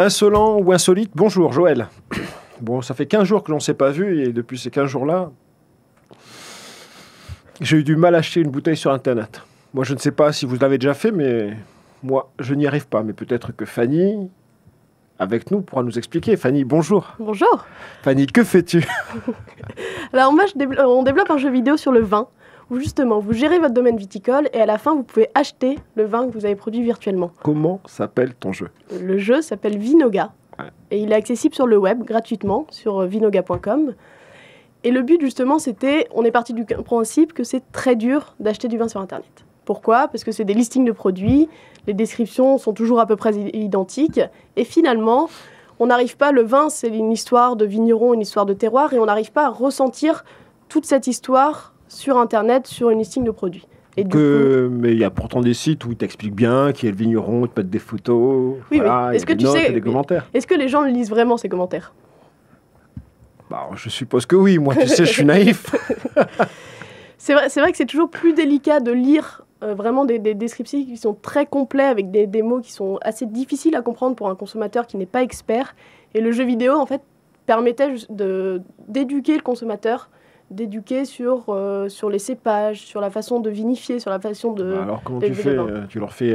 Insolent ou insolite, bonjour Joël. Bon, ça fait 15 jours que l'on ne s'est pas vu et depuis ces 15 jours-là, j'ai eu du mal à acheter une bouteille sur Internet. Moi, je ne sais pas si vous l'avez déjà fait, mais moi, je n'y arrive pas. Mais peut-être que Fanny, avec nous, pourra nous expliquer. Fanny, bonjour. Bonjour. Fanny, que fais-tu? Alors moi, on développe un jeu vidéo sur le vin, où justement, vous gérez votre domaine viticole et à la fin, vous pouvez acheter le vin que vous avez produit virtuellement. Comment s'appelle ton jeu? Le jeu s'appelle Vinoga, et il est accessible sur le web, gratuitement, sur vinoga.com. Et le but, justement, on est parti du principe que c'est très dur d'acheter du vin sur Internet. Pourquoi? Parce que c'est des listings de produits, les descriptions sont toujours à peu près identiques, et finalement, on n'arrive pas, le vin, c'est une histoire de vigneron, une histoire de terroir, et on n'arrive pas à ressentir toute cette histoire sur Internet, sur une listing de produits. Et mais il y a pourtant des sites où ils t'expliquent bien qui est le vigneron, ils te mettent des photos, oui, voilà, est-ce que des notes et des commentaires. Est-ce que les gens lisent vraiment ces commentaires? Bah, je suppose que oui, moi tu sais, je suis naïf. C'est vrai que c'est toujours plus délicat de lire vraiment des descriptifs qui sont très complets, avec des mots qui sont assez difficiles à comprendre pour un consommateur qui n'est pas expert. Et le jeu vidéo, en fait, permettait d'éduquer le consommateur, d'éduquer sur les cépages, sur la façon de vinifier, sur la façon de... Alors comment tu fais? Tu leur fais...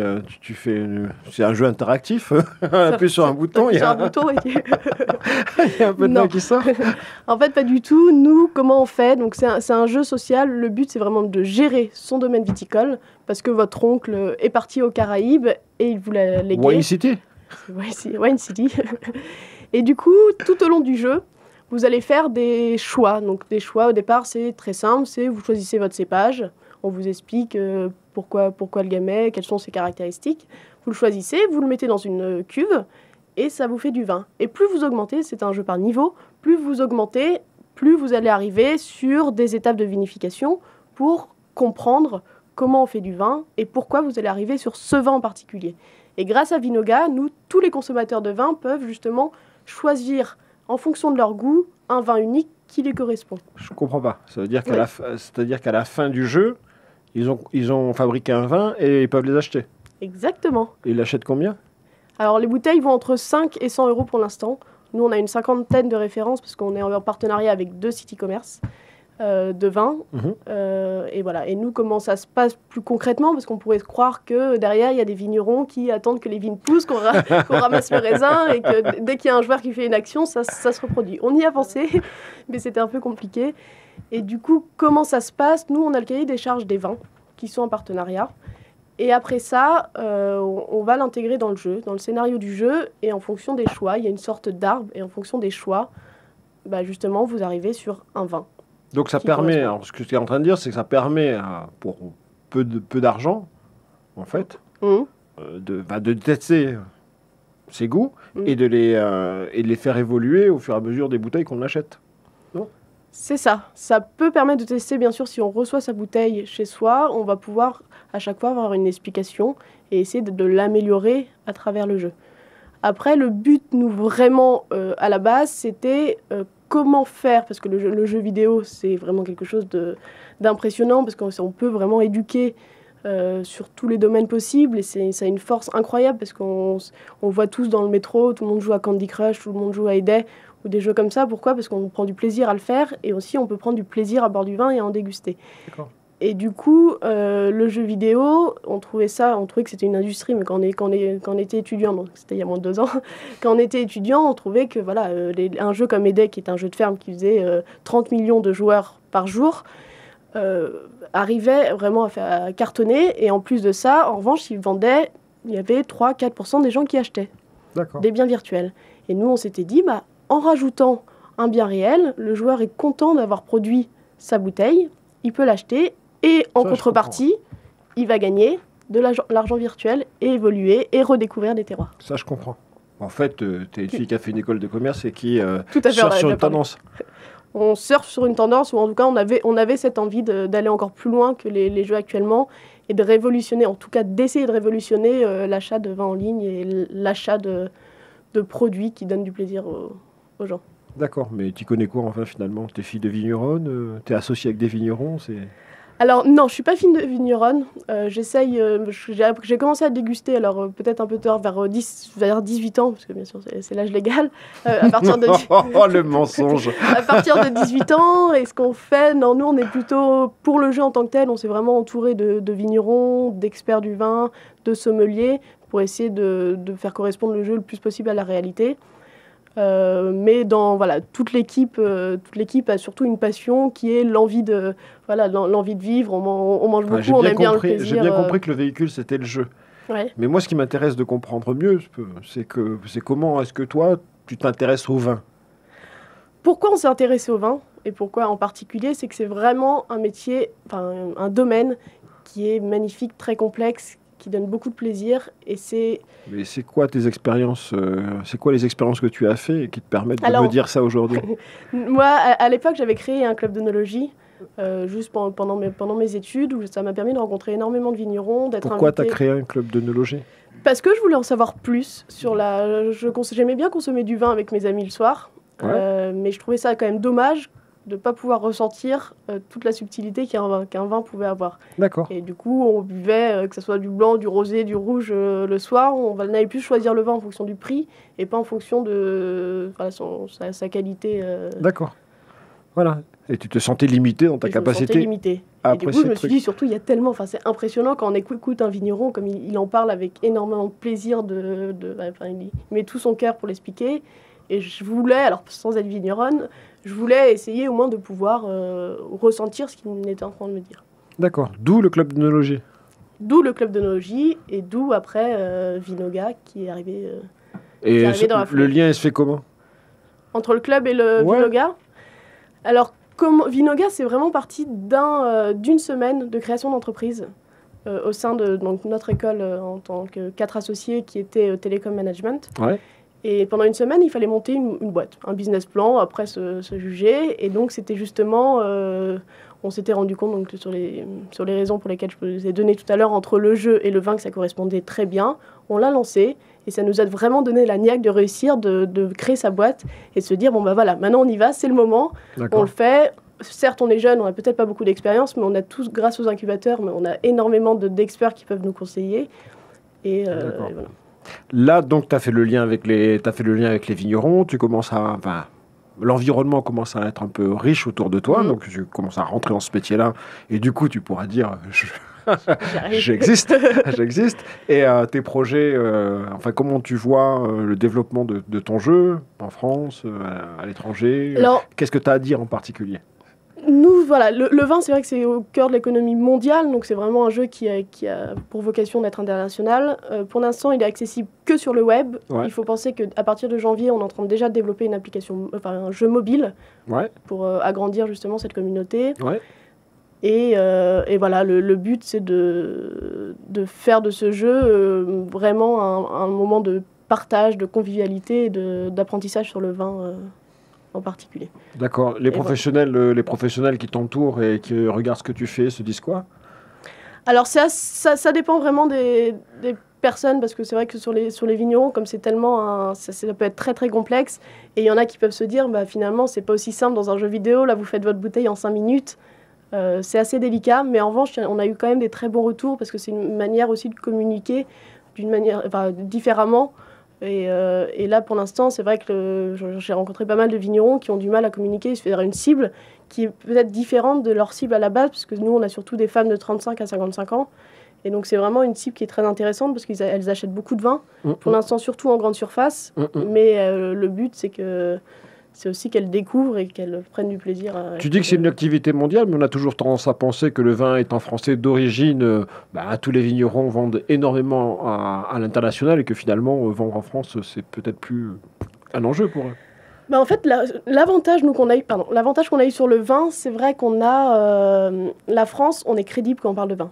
C'est un jeu interactif. Appuie sur un bouton, il y a un bouton il y a un peu de vin qui sort. En fait, pas du tout. Nous, comment on fait? Donc, c'est un jeu social. Le but, c'est vraiment de gérer son domaine viticole, parce que votre oncle est parti aux Caraïbes et il vous l'a légué. Wine City. Wine City. Et du coup, tout au long du jeu, vous allez faire des choix. Donc des choix, au départ, c'est très simple. C'est vous choisissez votre cépage. On vous explique pourquoi le gamay, quelles sont ses caractéristiques. Vous le choisissez, vous le mettez dans une cuve et ça vous fait du vin. Et plus vous augmentez, c'est un jeu par niveau, plus vous augmentez, plus vous allez arriver sur des étapes de vinification pour comprendre comment on fait du vin et pourquoi vous allez arriver sur ce vin en particulier. Et grâce à Vinoga, nous, tous les consommateurs de vin peuvent justement choisir en fonction de leur goût, un vin unique qui les correspond. Je ne comprends pas. Ça veut dire qu'à la fin du jeu, ils ont fabriqué un vin et ils peuvent les acheter. Exactement. Et ils l'achètent combien? Alors, les bouteilles vont entre 5 et 100 euros pour l'instant. Nous, on a une cinquantaine de références parce qu'on est en partenariat avec 2 sites e-commerce de vin. Et voilà. Et nous, comment ça se passe plus concrètement? Parce qu'on pourrait croire que derrière, il y a des vignerons qui attendent que les vignes poussent, qu'on ramasse le raisin et que dès qu'il y a un joueur qui fait une action, ça se reproduit. On y a pensé, mais c'était un peu compliqué. Et du coup, comment ça se passe? Nous, on a le cahier des charges des vins qui sont en partenariat. Et après ça, on va l'intégrer dans le jeu, dans le scénario du jeu. Et en fonction des choix, il y a une sorte d'arbre. Et en fonction des choix, justement, vous arrivez sur un vin. Donc ça permet, alors ce que tu es en train de dire, c'est que ça permet, pour peu d'argent, en fait, de tester ses goûts et de les faire évoluer au fur et à mesure des bouteilles qu'on achète. Non ? C'est ça. Ça peut permettre de tester, bien sûr, si on reçoit sa bouteille chez soi, on va pouvoir à chaque fois avoir une explication et essayer de l'améliorer à travers le jeu. Après, le but, nous, vraiment, à la base, c'était... comment faire, parce que le jeu vidéo, c'est vraiment quelque chose d'impressionnant, parce qu'on peut vraiment éduquer sur tous les domaines possibles, et ça a une force incroyable, parce qu'on voit tous dans le métro, tout le monde joue à Candy Crush, tout le monde joue à Hay, ou des jeux comme ça. Pourquoi? Parce qu'on prend du plaisir à le faire, et aussi on peut prendre du plaisir à boire du vin et à en déguster. D'accord. Et du coup, le jeu vidéo, on trouvait que c'était une industrie, mais quand on était étudiant, donc c'était il y a moins de 2 ans, quand on était étudiant, on trouvait que voilà, un jeu comme Hay, qui est un jeu de ferme qui faisait 30 millions de joueurs par jour, arrivait vraiment à cartonner. Et en plus de ça, en revanche, il y avait 3-4% des gens qui achetaient des biens virtuels. Et nous, on s'était dit, en rajoutant un bien réel, le joueur est content d'avoir produit sa bouteille, il peut l'acheter. Et en contrepartie, il va gagner de l'argent virtuel et évoluer et redécouvrir des terroirs. Ça, je comprends. En fait, tu es une fille qui a fait une école de commerce et qui surfe sur une tendance. On surfe sur une tendance, ou en tout cas, on avait cette envie d'aller encore plus loin que les jeux actuellement et de révolutionner, en tout cas d'essayer de révolutionner l'achat de vin en ligne et l'achat de produits qui donnent du plaisir aux gens. D'accord, mais tu connais quoi enfin finalement? T'es fille de vigneronne, t'es associée avec des vignerons, Alors non, je suis pas fine de vigneronne. J'essaye, j'ai commencé à déguster, alors peut-être un peu tard, vers 18 ans, parce que bien sûr c'est l'âge légal. À partir de Oh le mensonge. À partir de 18 ans, et ce qu'on fait, non, nous on est plutôt pour le jeu en tant que tel. On s'est vraiment entouré de vignerons, d'experts du vin, de sommeliers, pour essayer de faire correspondre le jeu le plus possible à la réalité. Mais voilà, toute l'équipe a surtout une passion qui est l'envie de vivre. On mange beaucoup, on aime bien le plaisir. J'ai bien compris que le véhicule c'était le jeu. Ouais. Mais moi, ce qui m'intéresse de comprendre mieux, c'est comment est-ce que toi tu t'intéresses au vin. Pourquoi on s'est intéressé au vin et pourquoi en particulier, c'est que c'est vraiment un métier, un domaine qui est magnifique, très complexe, qui donne beaucoup de plaisir. Mais c'est quoi tes expériences c'est quoi les expériences que tu as fait et qui te permettent de me dire ça aujourd'hui? Moi, à l'époque, j'avais créé un club d'œnologie juste pendant mes études, où ça m'a permis de rencontrer énormément de vignerons, d'être invité. Pourquoi tu as créé un club d'œnologie? Parce que je voulais en savoir plus sur j'aimais bien consommer du vin avec mes amis le soir, mais je trouvais ça quand même dommage de ne pas pouvoir ressentir toute la subtilité qu'un vin pouvait avoir. D'accord. Et du coup, on buvait, que ce soit du blanc, du rosé, du rouge le soir. On n'avait plus choisir le vin en fonction du prix et pas en fonction de sa qualité. D'accord. Voilà. Et tu te sentais limité dans ta capacité. Je me sentais limité. Et du coup, je me suis dit, surtout, il y a tellement... c'est impressionnant quand on écoute un vigneron, comme il en parle avec énormément de plaisir. Il met tout son cœur pour l'expliquer. Et je voulais, alors sans être vigneronne, je voulais essayer au moins de pouvoir ressentir ce qu'il était en train de me dire. D'accord. D'où le club d'œnologie. D'où le club d'œnologie et d'où après Vinoga qui est arrivé. Et le lien, il se fait comment? Entre le club et le Vinoga. Alors, Vinoga, c'est vraiment parti d'une semaine de création d'entreprise au sein de notre école en tant que 4 associés qui étaient Télécom Management. Ouais. Et pendant une semaine, il fallait monter une boîte, un business plan, après se juger. Et donc, c'était justement... on s'était rendu compte donc, sur les raisons pour lesquelles je vous ai donné tout à l'heure, entre le jeu et le vin, que ça correspondait très bien. On l'a lancé et ça nous a vraiment donné la niaque de réussir, de créer sa boîte et de se dire, bon, bah voilà, maintenant on y va, c'est le moment, on le fait. Certes, on est jeune, on n'a peut-être pas beaucoup d'expérience, mais on a tous, grâce aux incubateurs, mais on a énormément d'experts qui peuvent nous conseiller. Et voilà. Là, donc, tu as fait le lien avec les vignerons, tu commences l'environnement commence à être un peu riche autour de toi, donc tu commences à rentrer dans ce métier-là, et du coup, tu pourras dire, j'existe. Et tes projets, comment tu vois le développement de ton jeu en France, à l'étranger? Qu'est-ce que tu as à dire en particulier? Nous, voilà, le vin, c'est vrai que c'est au cœur de l'économie mondiale, donc c'est vraiment un jeu qui a pour vocation d'être international. Pour l'instant, il est accessible que sur le web. Ouais. Il faut penser qu'à partir de janvier, on est en train déjà de développer une application, un jeu mobile pour agrandir justement cette communauté. Ouais. Et voilà, le but, c'est de faire de ce jeu vraiment un moment de partage, de convivialité et d'apprentissage sur le vin en particulier. D'accord. Les professionnels qui t'entourent et qui regardent ce que tu fais se disent quoi? Alors ça dépend vraiment des personnes, parce que c'est vrai que sur les vignerons, comme c'est tellement ça peut être très très complexe, et il y en a qui peuvent se dire finalement c'est pas aussi simple dans un jeu vidéo, là vous faites votre bouteille en 5 minutes. C'est assez délicat, mais en revanche on a eu quand même des très bons retours, parce que c'est une manière aussi de communiquer différemment. Et là, pour l'instant, c'est vrai que j'ai rencontré pas mal de vignerons qui ont du mal à communiquer vers une cible qui est peut-être différente de leur cible à la base, parce que nous, on a surtout des femmes de 35 à 55 ans. Et donc, c'est vraiment une cible qui est très intéressante, parce qu'elles achètent beaucoup de vin, pour l'instant, surtout en grande surface. Mais le but, c'est aussi qu'elles découvrent et qu'elles prennent du plaisir. Tu dis que c'est une activité mondiale, mais on a toujours tendance à penser que le vin étant français d'origine, tous les vignerons vendent énormément à l'international, et que finalement, vendre en France, c'est peut-être plus un enjeu pour eux. En fait, l'avantage qu'on a eu sur le vin, c'est vrai qu'on a... la France, on est crédible quand on parle de vin.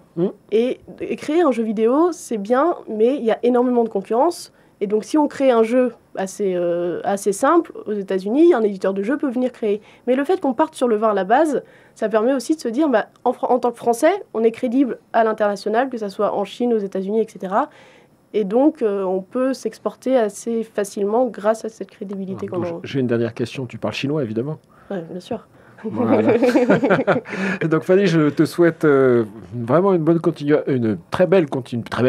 Et créer un jeu vidéo, c'est bien, mais il y a énormément de concurrence. Et donc, si on crée un jeu assez simple, aux États-Unis, un éditeur de jeu peut venir créer. Mais le fait qu'on parte sur le vin à la base, ça permet aussi de se dire, en tant que Français, on est crédible à l'international, que ce soit en Chine, aux États-Unis, etc. Et donc, on peut s'exporter assez facilement grâce à cette crédibilité qu'on a. J'ai une dernière question. Tu parles chinois, évidemment? Oui, bien sûr. Voilà. Donc Fanny, je te souhaite vraiment une très belle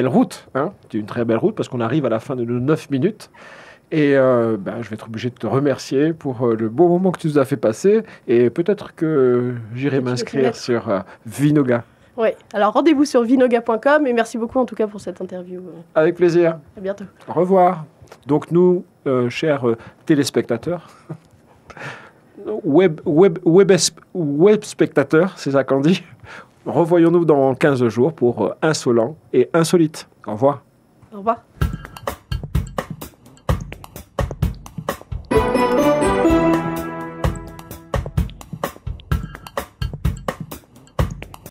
route. Hein, une très belle route parce qu'on arrive à la fin de nos 9 minutes. Et je vais être obligé de te remercier pour le beau moment que tu nous as fait passer. Et peut-être que j'irai m'inscrire sur Vinoga. Oui, alors rendez-vous sur vinoga.com et merci beaucoup en tout cas pour cette interview. Avec plaisir. À bientôt. Au revoir. Donc nous, chers téléspectateurs, web spectateurs, c'est ça qu'on dit, revoyons-nous dans 15 jours pour Insolent et Insolite. Au revoir. Au revoir.